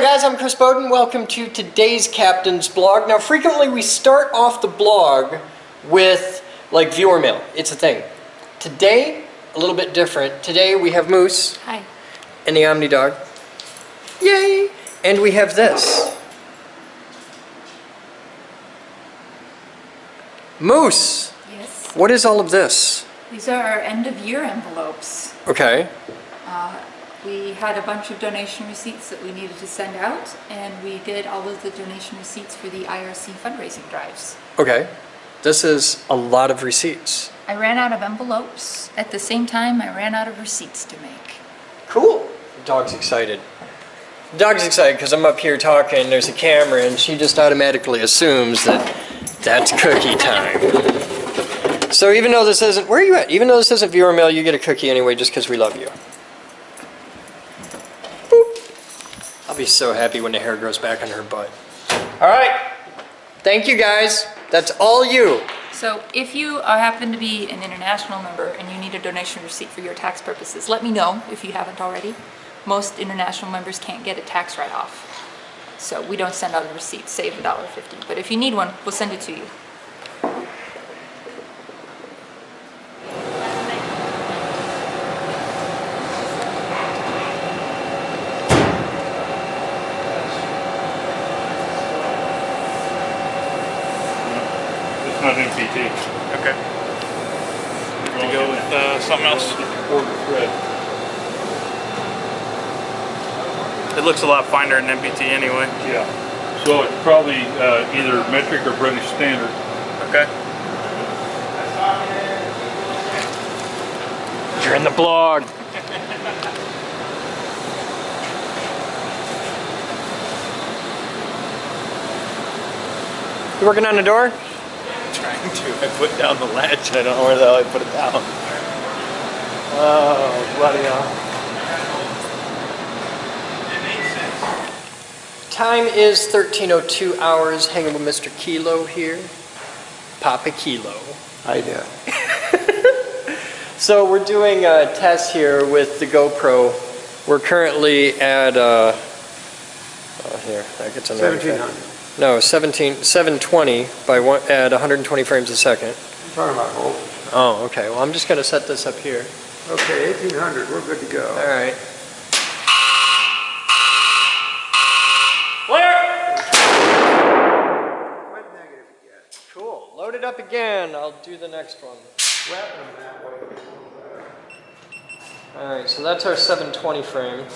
there guys, I'm Chris Boden. Welcome to today's Captain's Blog. Now frequently we start off the blog with like viewer mail. It's a thing. Today, a little bit different. Today we have Moose. Hi. And the Omni Dog. Yay! And we have this. Moose! Yes? What is all of this? These are our end of year envelopes. Okay. We had a bunch of donation receipts that we needed to send out, and we did all of the donation receipts for the IRC fundraising drives. Okay. This is a lot of receipts. I ran out of envelopes. At the same time, I ran out of receipts to make. Cool. The dog's excited. The dog's excited because I'm up here talking, there's a camera, and she just automatically assumes that that's cookie time. So even though this isn't, where are you at? Even though this isn't viewer mail, you get a cookie anyway just because we love you. Boop. I'll be so happy when the hair grows back on her butt. All right. Thank you guys. That's all you. So if you happen to be an international member and you need a donation receipt for your tax purposes, let me know if you haven't already. Most international members can't get a tax write-off. So we don't send out a receipt, save $1.50. But if you need one, we'll send it to you. It's not MPT. Okay. To go with something else. It looks a lot finer than MPT anyway. Yeah. So it's probably either metric or British standard. Okay. You're in the blog. You working on the door? Trying to. I put down the latch. I don't know where the hell I put it down. Oh, bloody hell. Time is 13:02 hours. Hanging with Mr. Kilo here. Papa Kilo. Hi there. So we're doing a test here with the GoPro. We're currently at oh here, that gets on the 1700. No, 720 by at 120 frames a second. I'm talking about voltage. Oh, okay. Well, I'm just going to set this up here. Okay, 1800. We're good to go. All right. Flare! What negative you get? Cool. Load it up again. I'll do the next one. Wrap them that way. All right. So that's our 720 frame.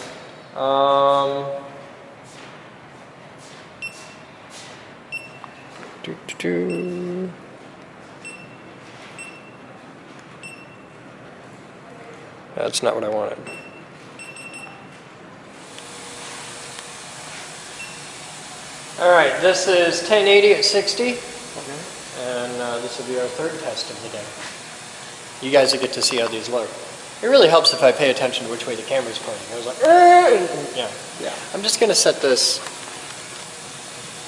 That's not what I wanted. All right, this is 1080 at 60, and this will be our third test of the day. You guys will get to see how these look. It really helps if I pay attention to which way the camera's pointing. I was like, yeah. I'm just going to set this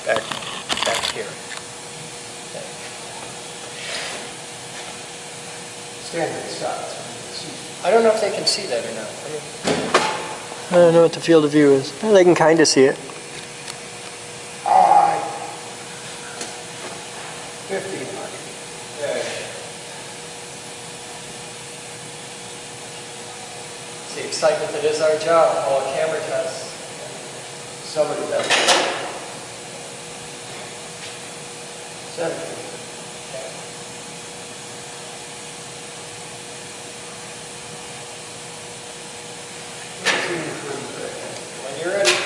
back here. Standard shots. I don't know if they can see that or not. I don't know what the field of view is. Well, they can kind of see it. 1500. Okay. It's the excitement that is our job, all camera tests. Somebody does. 17. When you're ready.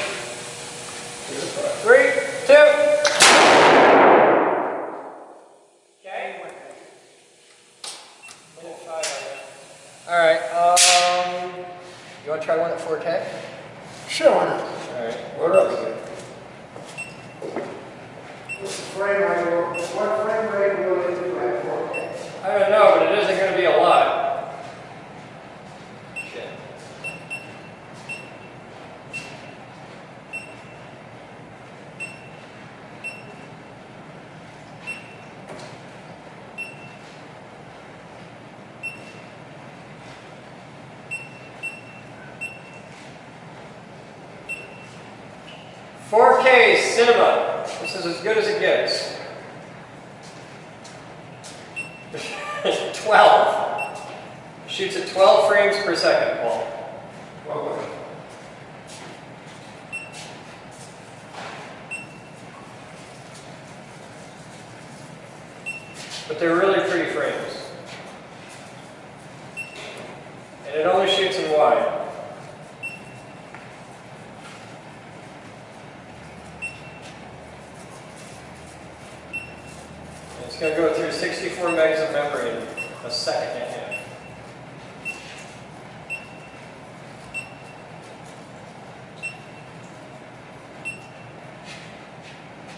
3, 2. Okay. Minute 5 on that. All right. You want to try one at 4K? Sure, why not? All right. What else? What's the frame rate? What frame rate will it do at 4K? I don't know, but it isn't going to be a lot. Shit. 4K cinema. This is as good as it gets. 12. Shoots at 12 frames per second, Paul. Well, But they're really pretty frames. And it only shoots in wide. And it's going to go through 64 megs of memory in a second and a half.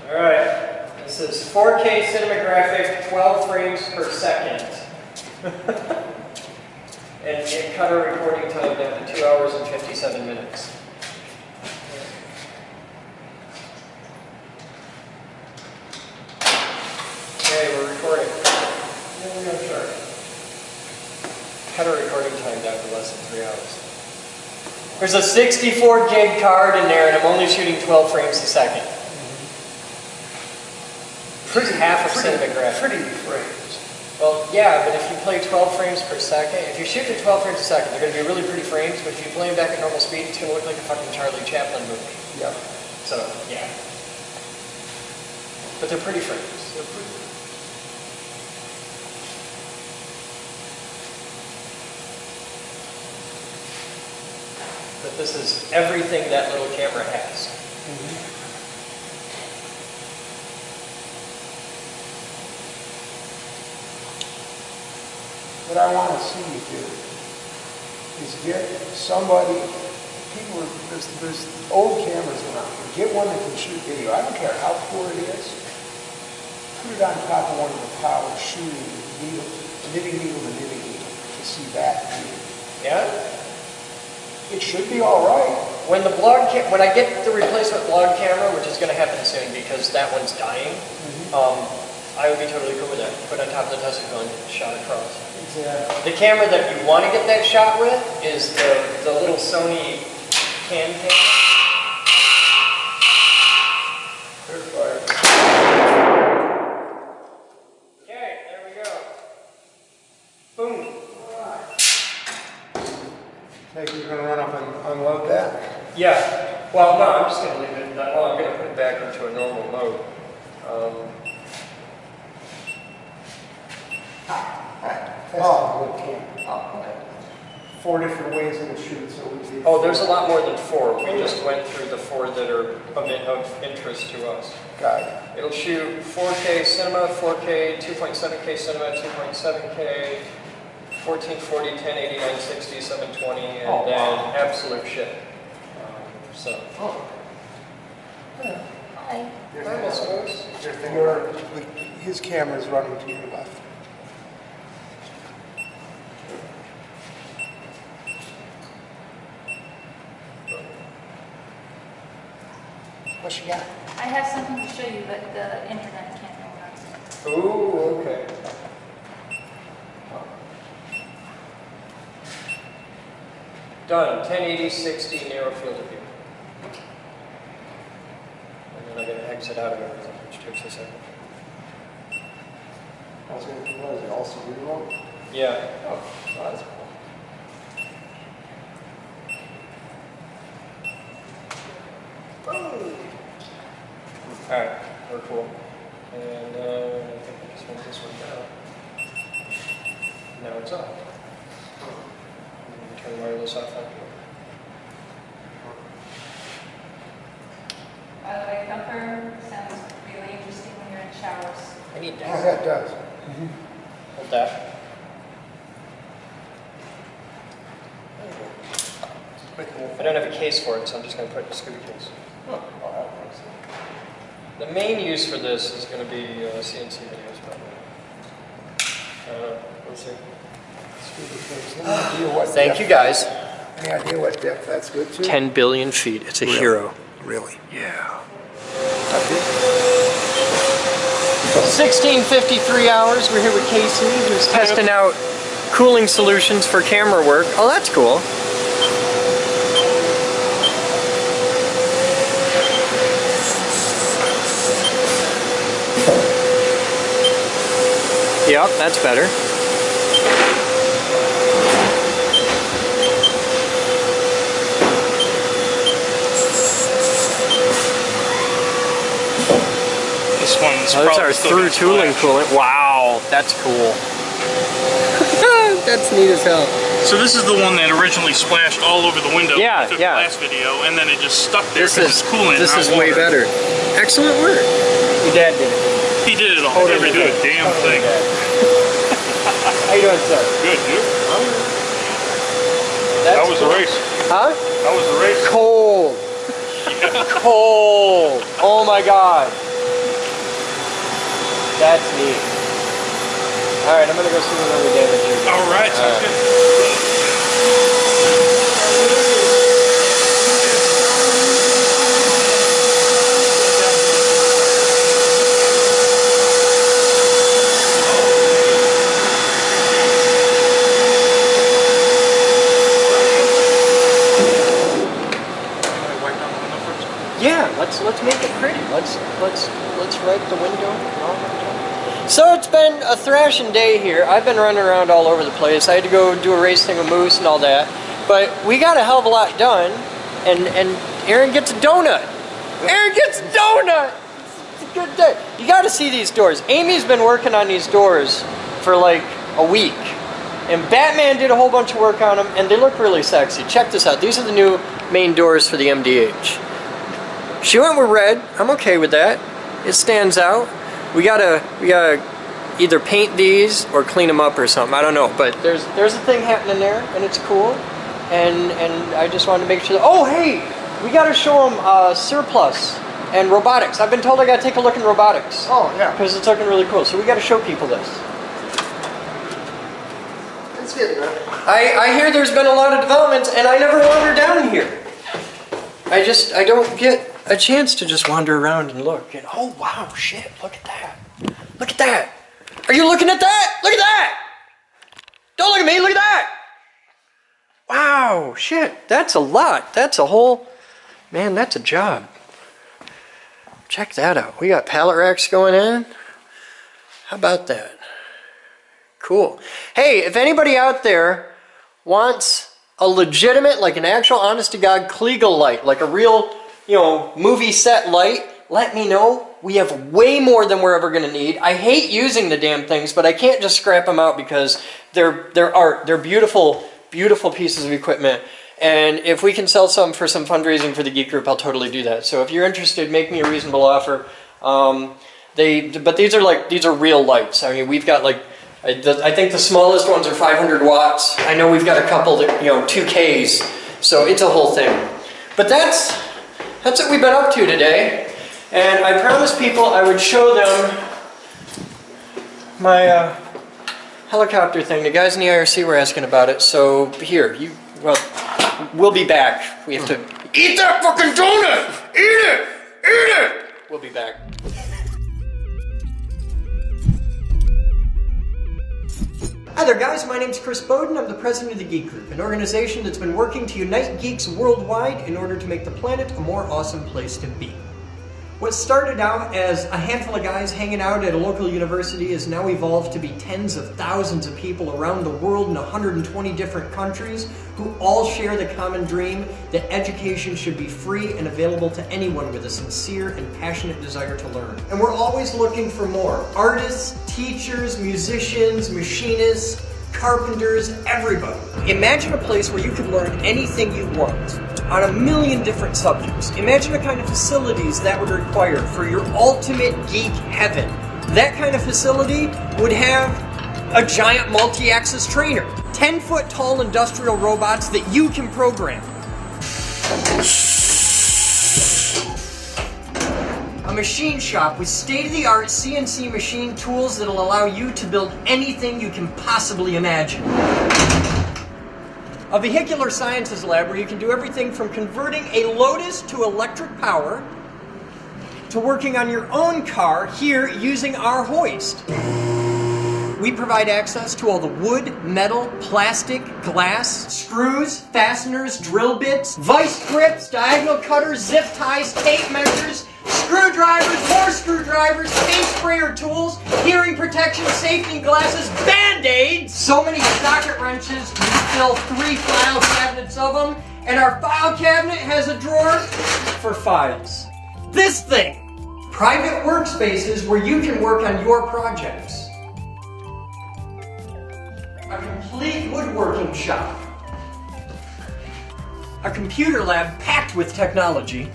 All right, this is 4K cinematographic, 12 frames per second. and cut our recording time down to 2 hours and 57 minutes. Okay, we're recording. Yeah, we're going to start. Cut our recording time down to less than 3 hours. There's a 64 gig card in there, and I'm only shooting 12 frames a second. Pretty half of cinematography. pretty frames. Well, yeah, but if you play 12 frames per second, if you shoot at 12 frames a second, they're going to be really pretty frames, but if you play them back at normal speed, it's going to look like a fucking Charlie Chaplin movie. Yep. So, yeah. But they're pretty frames. They're pretty. But this is everything that little camera has. What I want to see you do is get somebody, there's old cameras around here. Get one that can shoot video. I don't care how poor it is. Put it on top of one of the power shooting needles, knitting needle to knitting needle to see that view. Yeah? It should be all right. When I get the replacement vlog camera, which is going to happen soon because that one's dying, I would be totally cool with that. Put it on top of the Tesla gun, shot across. Exactly. The camera that you want to get that shot with is the little Sony can camera. They're fired. Okay, there we go. Boom. Maybe you're going to run up and unload that? Yeah. Well, no, I'm just going to leave it. Well, I'm going to put it back into a normal mode. Oh, okay. 4 different ways it'll shoot, so we see. Oh, there's a lot more than 4. We just went through the 4 that are of interest to us. Got it. It'll shoot 4K cinema, 4K, 2.7K cinema, 2.7K, 1440, 1080, 960, 720, and then absolute shit. So. Hi. Hi, Miss Rose. His camera's running to your left. What you got? I have something to show you, but the internet can't go on. Ooh, okay. Done. 1080, 60, narrow field of view. And then I'm going to exit out of everything, which takes a second. I was going to propose it also remote. Yeah. Oh, that's cool. Alright, we're cool. And I think I just want this one down. Now it's off. I'm going to turn wireless off on here. By the way, thumper sounds really interesting when you're in showers. I need Oh, that. that does. Hold that. I don't have a case for it, so I'm just going to put it in a scoop case. The main use for this is going to be CNC videos, probably. We'll see. Thank you guys. Any idea what depth that's good to? 10 billion feet. It's a hero. Really? Yeah. 16:53 hours. We're here with Casey, who's testing out cooling solutions for camera work. Oh, that's cool. Yep, that's better. This one's Oh, that's probably our still through gonna tooling splash. coolant. Wow, that's cool. That's neat as hell. So this is the one that originally splashed all over the window. Yeah, we took yeah. the last video, and then it just stuck there This because is it's coolant. This not is way water. better. Excellent work. Your dad did it. He did it all. Totally He never did a did. damn Totally thing. did. How you doing, sir? Good, dude. That's How was the cool. race? Huh? How was the race? Cold. Cold. Oh my God. That's neat. All right, I'm gonna go see what other damage is. All right, sounds All right. good. Yeah, let's make it pretty. Let's wipe the window. So it's been a thrashing day here. I've been running around all over the place. I had to go do a race thing with Moose and all that. But we got a hell of a lot done. And Aaron gets a donut. Aaron gets a donut! It's a good day. You got to see these doors. Amy's been working on these doors for like a week. And Batman did a whole bunch of work on them, and they look really sexy. Check this out. These are the new main doors for the MDH. She went with red. I'm okay with that. It stands out. We gotta either paint these or clean them up or something. I don't know, but there's a thing happening there, and it's cool. And I just wanted to make sure that, oh hey, we gotta show them surplus and robotics. I've been told I gotta take a look in robotics. Oh, yeah. Because it's looking really cool. So we gotta show people this. It's getting better. I hear there's been a lot of developments, and I never wander down here. I don't get a chance to just wander around and look. And oh wow, shit! Look at that! Look at that! Are you looking at that? Look at that! Don't look at me! Look at that! Wow, shit! That's a lot. That's a whole man. That's a job. Check that out. We got pallet racks going in. How about that? Cool. Hey, if anybody out there wants a legitimate, like an actual honest-to-God Kliegel light, like a real, you know, movie set light, let me know. We have way more than we're ever going to need. I hate using the damn things, but I can't just scrap them out because they're art. They're beautiful, beautiful pieces of equipment. And if we can sell some for some fundraising for the Geek Group, I'll totally do that. So if you're interested, make me a reasonable offer. But these are real lights. I mean, we've got like, I think the smallest ones are 500 watts. I know we've got a couple that, 2Ks. So it's a whole thing. But that's what we've been up to today. And I promised people I would show them my helicopter thing. The guys in the IRC were asking about it. So here, we'll be back. We have to eat that fucking donut! Eat it! Eat it! We'll be back. Hi there guys, my name's Chris Boden. I'm the president of the Geek Group, an organization that's been working to unite geeks worldwide in order to make the planet a more awesome place to be. What started out as a handful of guys hanging out at a local university has now evolved to be tens of thousands of people around the world in 120 different countries who all share the common dream that education should be free and available to anyone with a sincere and passionate desire to learn. And we're always looking for more. Artists, teachers, musicians, machinists, carpenters, everybody. Imagine a place where you could learn anything you want on a million different subjects. Imagine the kind of facilities that would require for your ultimate geek heaven. That kind of facility would have a giant multi-axis trainer, 10-foot tall industrial robots that you can program. A machine shop with state-of-the-art CNC machine tools that'll allow you to build anything you can possibly imagine. A vehicular sciences lab where you can do everything from converting a Lotus to electric power to working on your own car here using our hoist. We provide access to all the wood, metal, plastic, glass, screws, fasteners, drill bits, vice grips, diagonal cutters, zip ties, tape measures, screwdrivers, more screwdrivers, screwdrivers, paint sprayer tools, hearing protection, safety glasses, Band-Aids. So many socket wrenches, we fill 3 file cabinets of them. And our file cabinet has a drawer for files. This thing, private workspaces where you can work on your projects. A complete woodworking shop. A computer lab packed with technology.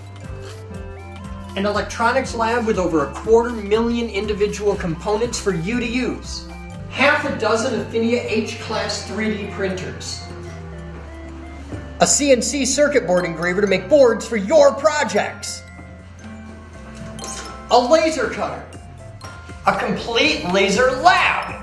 An electronics lab with over 250,000 individual components for you to use. Half a dozen Affinia H-Class 3D printers. A CNC circuit board engraver to make boards for your projects. A laser cutter. A complete laser lab.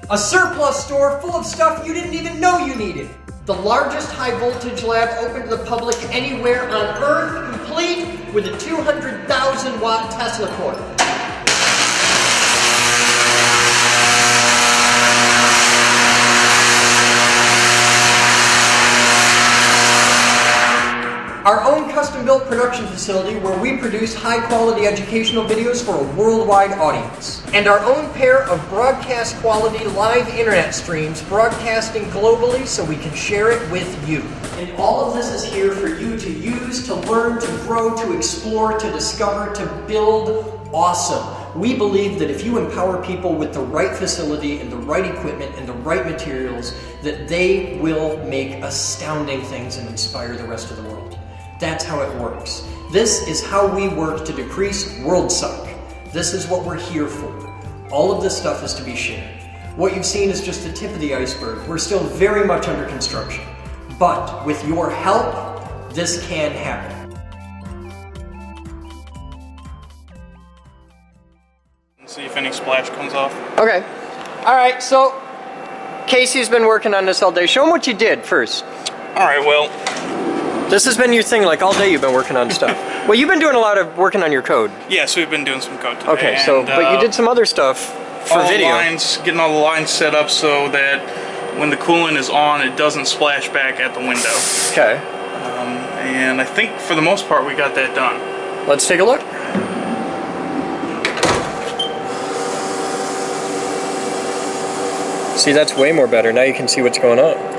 A surplus store full of stuff you didn't even know you needed. The largest high voltage lab open to the public anywhere on Earth, complete with a 200,000 watt Tesla coil. Our own custom-built production facility where we produce high-quality educational videos for a worldwide audience. And our own pair of broadcast-quality live internet streams broadcasting globally so we can share it with you. And all of this is here for you to use, to learn, to grow, to explore, to discover, to build awesome. We believe that if you empower people with the right facility and the right equipment and the right materials, that they will make astounding things and inspire the rest of the world. That's how it works. This is how we work to decrease world suck. This is what we're here for. All of this stuff is to be shared. What you've seen is just the tip of the iceberg. We're still very much under construction. But with your help, this can happen. See if any splash comes off. Okay. All right, so Casey's been working on this all day. Show him what you did first. All right, well, This has been your thing, like all day you've been working on stuff. Well, you've been doing a lot of working on your code. yeah, so we've been doing some code today. Okay, so, and, but you did some other stuff for all video. getting all the lines set up so that when the coolant is on, it doesn't splash back at the window. Okay. And I think for the most part, we got that done. Let's take a look. See, that's way more better. Now you can see what's going on.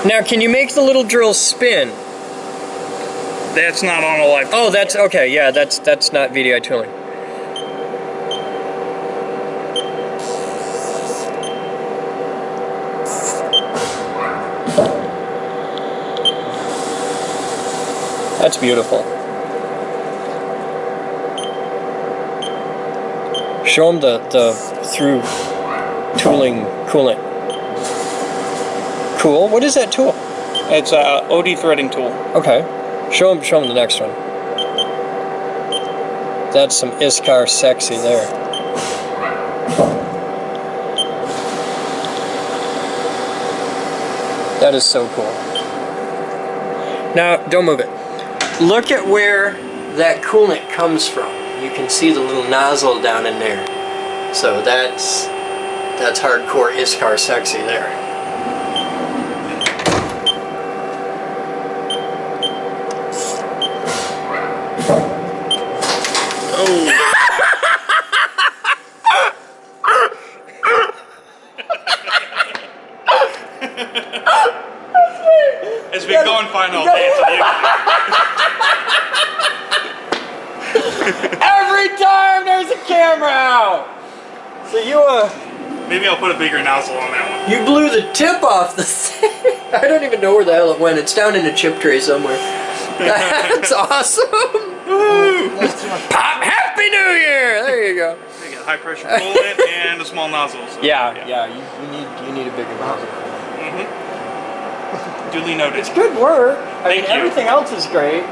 Now, can you make the little drill spin? That's not on a live. Oh, that's okay. Yeah, that's not VDI tooling. That's beautiful. Show them the through tooling coolant. Cool. What is that tool? It's a OD threading tool. Okay. Show them the next one. That's some ISCAR sexy there. That is so cool. Now, don't move it. Look at where that coolant comes from. You can see the little nozzle down in there. So that's hardcore ISCAR sexy there. It's been going fine all day. Every time there's a camera out! So you, Maybe I'll put a bigger nozzle on that one. you blew the tip off the thing. I don't even know where the hell it went. It's down in a chip tray somewhere. That's awesome! Pop! Happy New Year! There you go. You got high pressure coolant and a small nozzle. So, Yeah, you need a bigger nozzle. Duly noted. It's good work. I mean, Thank you. everything else is great.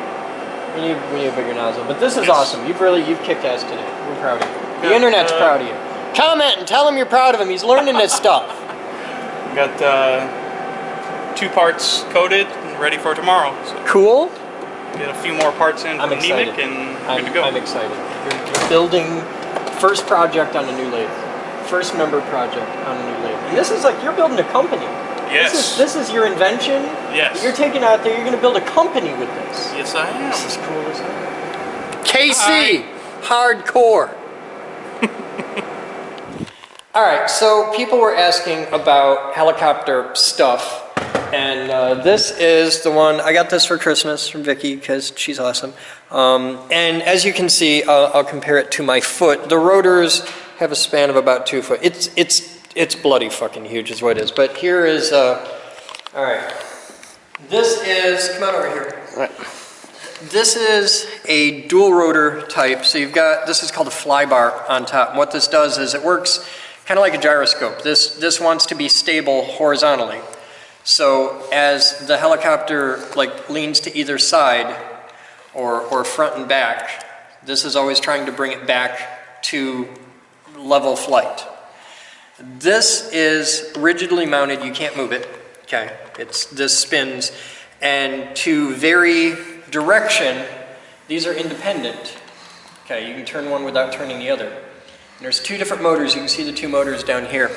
We need a bigger nozzle, but this is Yes. awesome. You've kicked ass today. We're proud of you. The Yeah, internet's proud of you. Comment and tell him you're proud of him. He's learning this stuff. We got 2 parts coated and ready for tomorrow. So Cool. get a few more parts in I'm from excited. Nemec and good to go. I'm excited. You're building first project on a new lathe. First member project on a new lathe. And this is like you're building a company. Yes. This is your invention? Yes. You're taking out there, you're going to build a company with this. Yes, I am. This is cool as hell. KC, hardcore. All right, so people were asking about helicopter stuff, and this is the one, I got this for Christmas from Vicky because she's awesome. And as you can see, I'll compare it to my foot. The rotors have a span of about 2 foot. It's bloody fucking huge is what it is. But here is, all right. This is, come on over here. All right. This is a dual rotor type. So you've got, this is called a fly bar on top. And what this does is it works kind of like a gyroscope. This wants to be stable horizontally. So as the helicopter like leans to either side or front and back, this is always trying to bring it back to level flight. This is rigidly mounted, you can't move it, okay? This spins, and to vary direction, these are independent. Okay, you can turn one without turning the other. And there's 2 different motors, you can see the 2 motors down here.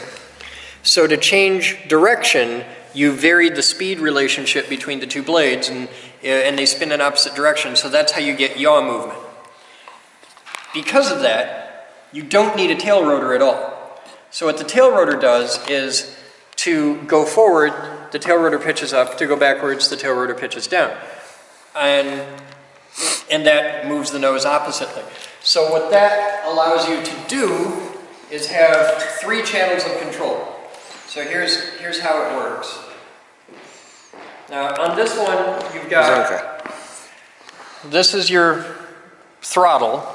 So to change direction, you varied the speed relationship between the 2 blades, and they spin in opposite directions, so that's how you get yaw movement. Because of that, you don't need a tail rotor at all. So what the tail rotor does is to go forward, the tail rotor pitches up, to go backwards, the tail rotor pitches down. And that moves the nose oppositely. So what that allows you to do is have 3 channels of control. So here's how it works. Now on this one, you've got, this is your throttle.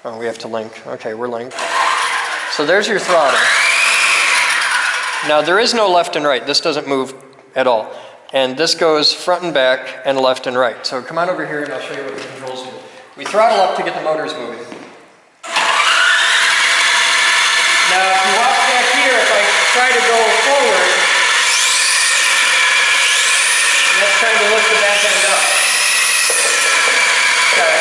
Oh, we have to link. Okay, we're linked. So there's your throttle. Now there is no left and right. This doesn't move at all. And this goes front and back and left and right. So come on over here and I'll show you what the controls do. We throttle up to get the motors moving. Now if you watch back here, if I try to go forward, that's trying to lift the back end up. Okay.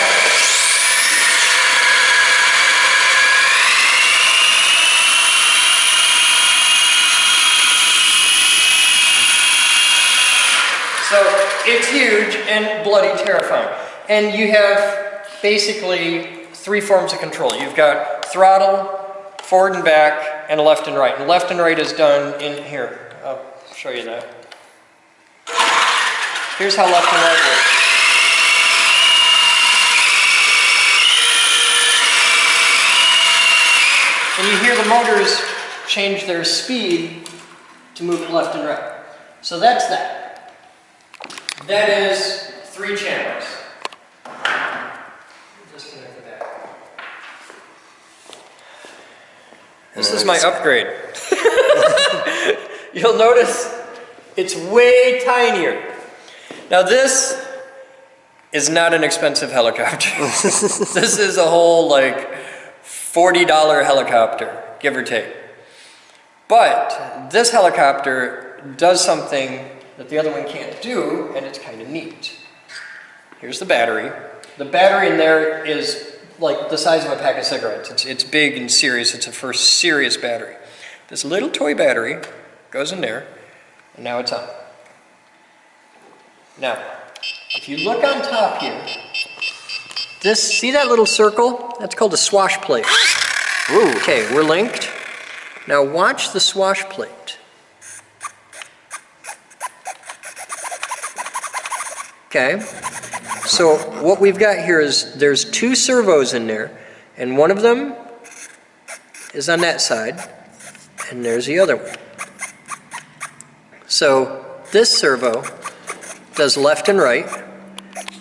So it's huge and bloody terrifying. And you have basically 3 forms of control. You've got throttle, forward and back, and left and right. And left and right is done in here. I'll show you that. Here's how left and right works. And you hear the motors change their speed to move it left and right. So that's that. That is 3 channels. Disconnect the back. This is my upgrade. You'll notice it's way tinier. Now this is not an expensive helicopter. This is a whole like $40 helicopter, give or take. But this helicopter does something that the other one can't do, and it's kind of neat. Here's the battery. The battery in there is like the size of a pack of cigarettes. It's big and serious. It's a first serious battery. This little toy battery goes in there, and now it's on. Now, if you look on top here, see that little circle? That's called a swash plate. Ooh. Okay, we're linked. Now watch the swash plate. Okay, so what we've got here is there's 2 servos in there, and one of them is on that side, and there's the other one. So this servo does left and right,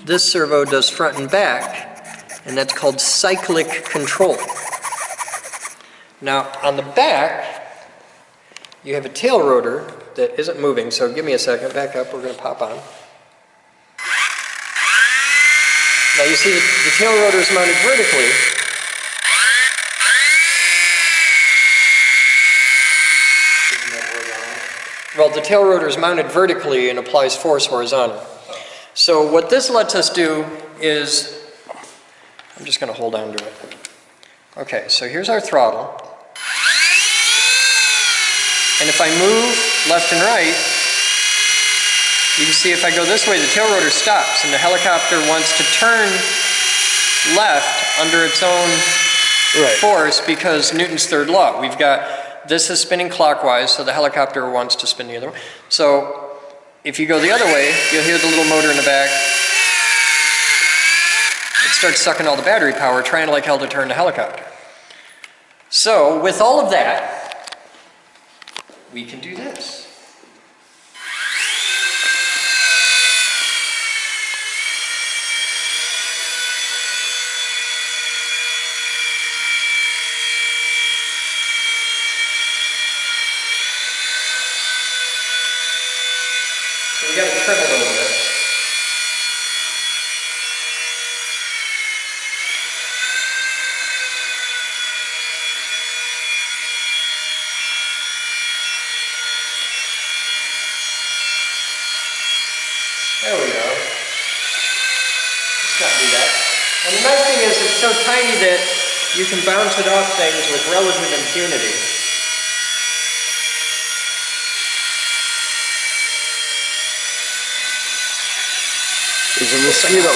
this servo does front and back, and that's called cyclic control. Now on the back, you have a tail rotor that isn't moving, so give me a second, back up, we're going to pop on. Now you see the tail rotor is mounted vertically. Well, the tail rotor is mounted vertically and applies force horizontally. So what this lets us do is, I'm just going to hold on to it. Okay, so here's our throttle. And if I move left and right, you can see if I go this way, the tail rotor stops, and the helicopter wants to turn left under its own force because Newton's third law. We've got, this is spinning clockwise, so the helicopter wants to spin the other way. So if you go the other way, you'll hear the little motor in the back. It starts sucking all the battery power, trying like hell to turn the helicopter. So with all of that, we can do this. So we got to trim it a little bit. There we go. Let's not do that. And the nice thing is it's so tiny that you can bounce it off things with relative impunity. There's a mosquito.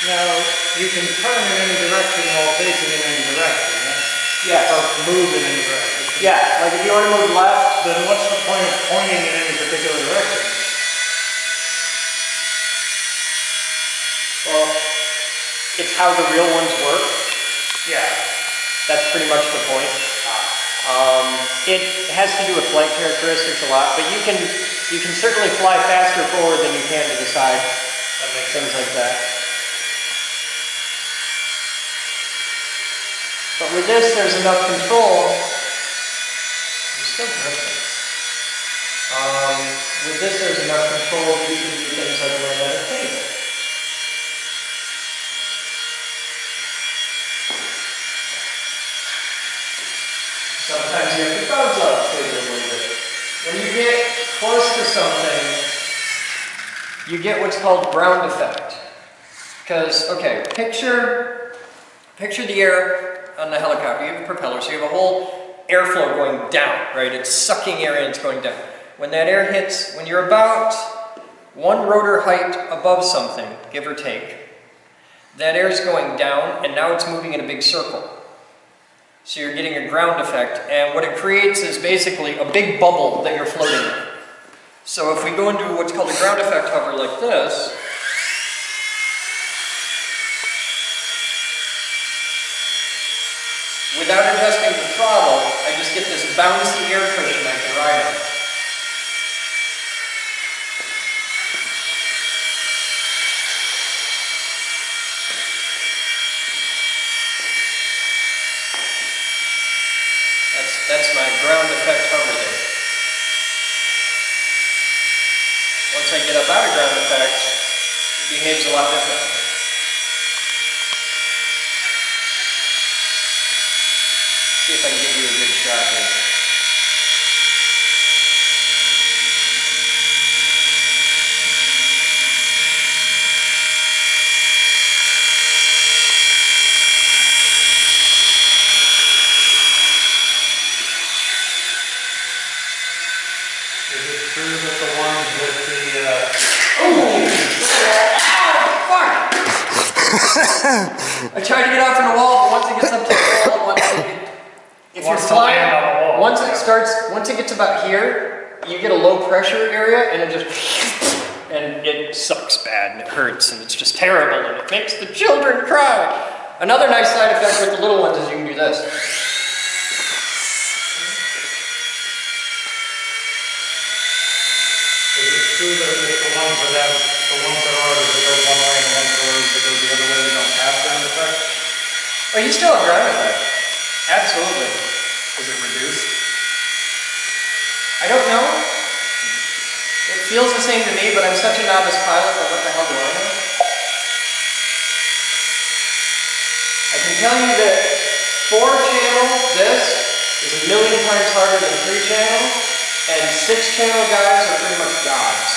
Now, you can turn in any direction while facing in any direction, Yes. or move in any direction. Yeah, like if you want to move left, Then what's the point of pointing in any particular direction? well, it's how the real ones work. Yeah. That's pretty much the point. It has to do with flight characteristics a lot, but you can certainly fly faster forward than you can to the side. That makes Things like that. But with this, there's enough control. I'm still drifting. With this, there's enough control that you can do things like land on a table. Sometimes you have to bounce off the table a little bit. When you get close to something, you get what's called ground effect. Because, okay, picture the air on the helicopter. You have a propeller, so you have a whole airflow going down, right? It's sucking air in, it's going down. When that air hits, when you're about one rotor height above something, give or take, that air is going down, and now it's moving in a big circle. So you're getting a ground effect, and what it creates is basically a big bubble that you're floating in. So if we go into what's called a ground effect hover like this, without adjusting the throttle, I just get this bouncy air cushion I can ride on. That's my ground effect hover there. Once I get up out of ground effect, it behaves a lot differently. See if I can give you a good shot here. Is it true that the ones with the, I tried to get out from the wall, but once it gets up to the wall, if you're Wants to land on the flying, wall. once it gets about here, you get a low pressure area, and it just, and it sucks bad, and it hurts, and it's just terrible, and it makes the children cry. Another nice side effect with the little ones is you can do this. is it true that with the ones that have, the ones that are that go one way and the ones that are that go the other way, they don't have ground effect? Oh, you still have ground effect. Absolutely. Is it reduced? I don't know. It feels the same to me, but I'm such a novice pilot that what the hell do I know? I can tell you that 4-channel, this, is a million times harder than 3-channel, And 6-channel guys are pretty much gods.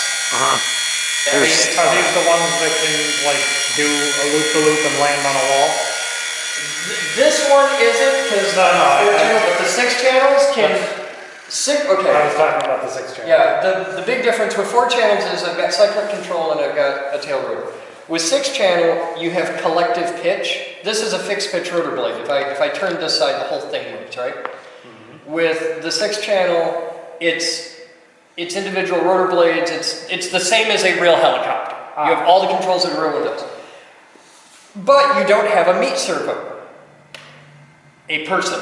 That means Are these the ones that can like do a loop-the-loop and land on a wall? this one isn't, because No, no, 4-channel, but the 6 channels can... Okay. I was talking about the 6-channel. Yeah, the big difference with 4 channels is I've got cyclic control and I've got a tail rotor. With 6-channel, you have collective pitch. This is a fixed pitch rotor blade. If I turn this side, the whole thing moves, right? With the 6-channel, it's individual rotor blades. It's the same as a real helicopter. You have all the controls that a real one does. But you don't have a meat servo. A person.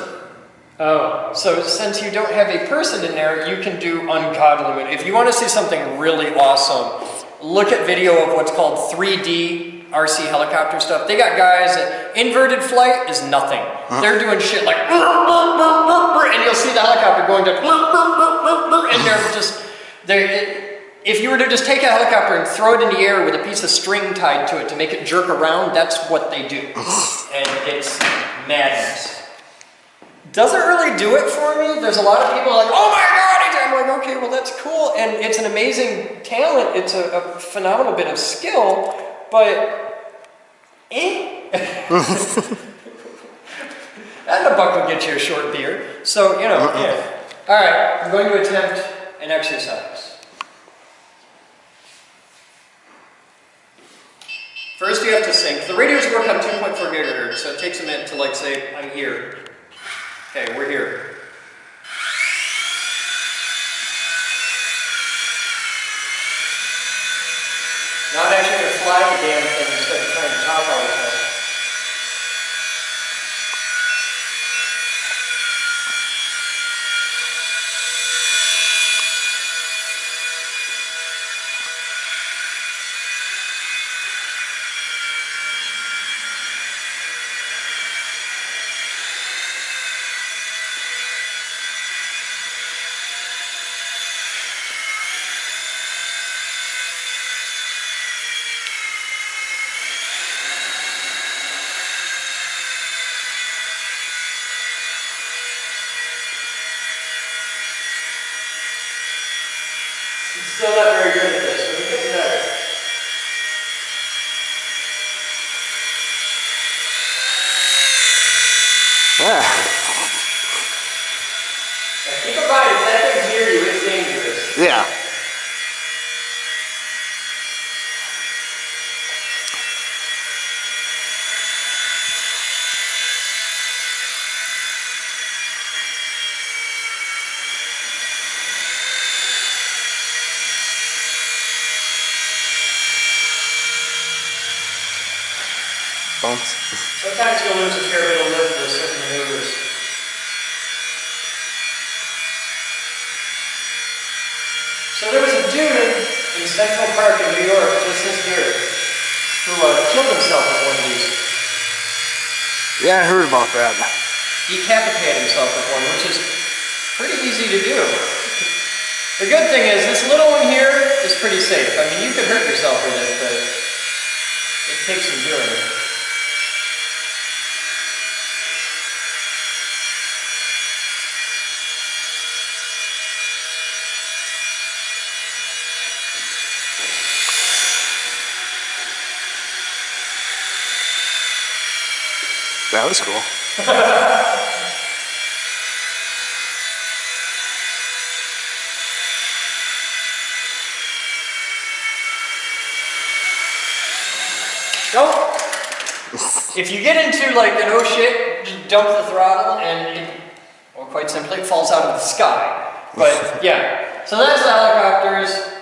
Oh. So since you don't have a person in there, you can do ungodly. If you want to see something really awesome, look at video of what's called 3D RC helicopter stuff. They got guys that inverted flight is nothing. They're doing shit like and you'll see the helicopter going to and they're just if you were to just take a helicopter and throw it in the air with a piece of string tied to it to make it jerk around, that's what they do. And it's madness. Doesn't really do it for me. There's a lot of people like, oh my God, I'm like, okay, well that's cool. And it's an amazing talent. It's a phenomenal bit of skill, but and a buck will get you a short beer. So, you know, yeah. All right, I'm going to attempt an exercise. First you have to sync. The radios work on 2.4 gigahertz, so it takes a minute to like say, I'm here. Okay, we're here. Now I'm actually going to fly the damn thing instead of trying to talk all the time. Still not very good at this, but we're getting better. Yeah. Now keep in mind, if that thing's near you, it's dangerous. Yeah. Bumps. Sometimes you'll lose a fair bit of lift with certain maneuvers. So there was a dude in Central Park in New York just this year who killed himself with one of these. Yeah, I heard about that. Decapitated himself with one, which is pretty easy to do. The good thing is this little one here is pretty safe. I mean, you could hurt yourself with it, but it takes some doing. That was cool. Don't. If you get into like an oh shit, just dump the throttle and it, or quite simply, it falls out of the sky. But yeah, so that's the helicopters,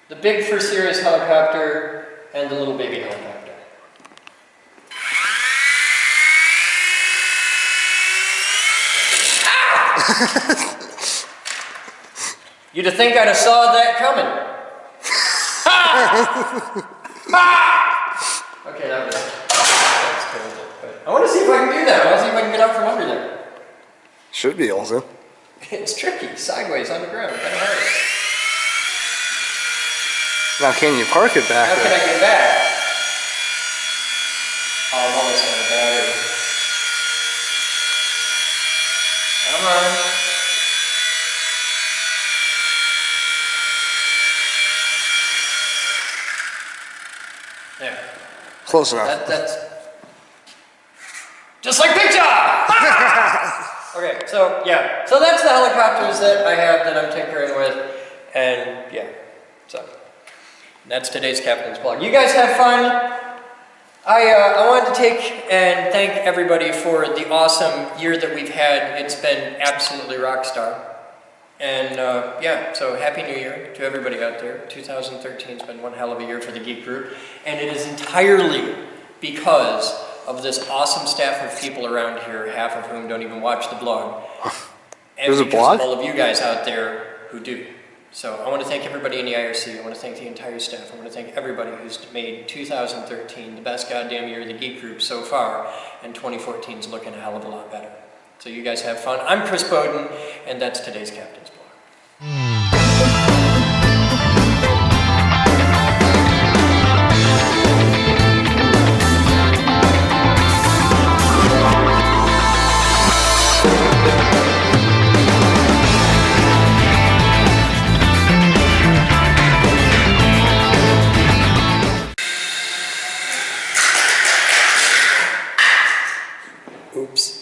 the big for serious helicopter and the little baby helicopter. You'd have think I'd have saw that coming. Okay, that was terrible. But I want to see if I can do that. I want to see if I can get out from under there. Should be also. It's tricky, sideways on the ground, kind of hard. Now, can you park it back How can there? I get back? Oh, I'm almost out of battery. Come on. close enough. That's just like picture. Okay, so yeah, so that's the helicopters that I have that I'm tinkering with, and yeah, so that's today's Captain's Blog. You guys have fun. I wanted to take and thank everybody for the awesome year that we've had. It's been absolutely rock star. And yeah, so Happy New Year to everybody out there. 2013 has been one hell of a year for the Geek Group. And it is entirely because of this awesome staff of people around here, half of whom don't even watch the blog. And There's a because blog? of all of you guys out there who do. So I want to thank everybody in the IRC. I want to thank the entire staff. I want to thank everybody who's made 2013 the best goddamn year of the Geek Group so far. And 2014 is looking a hell of a lot better. So you guys have fun. I'm Chris Boden, and that's today's Captain's Blog.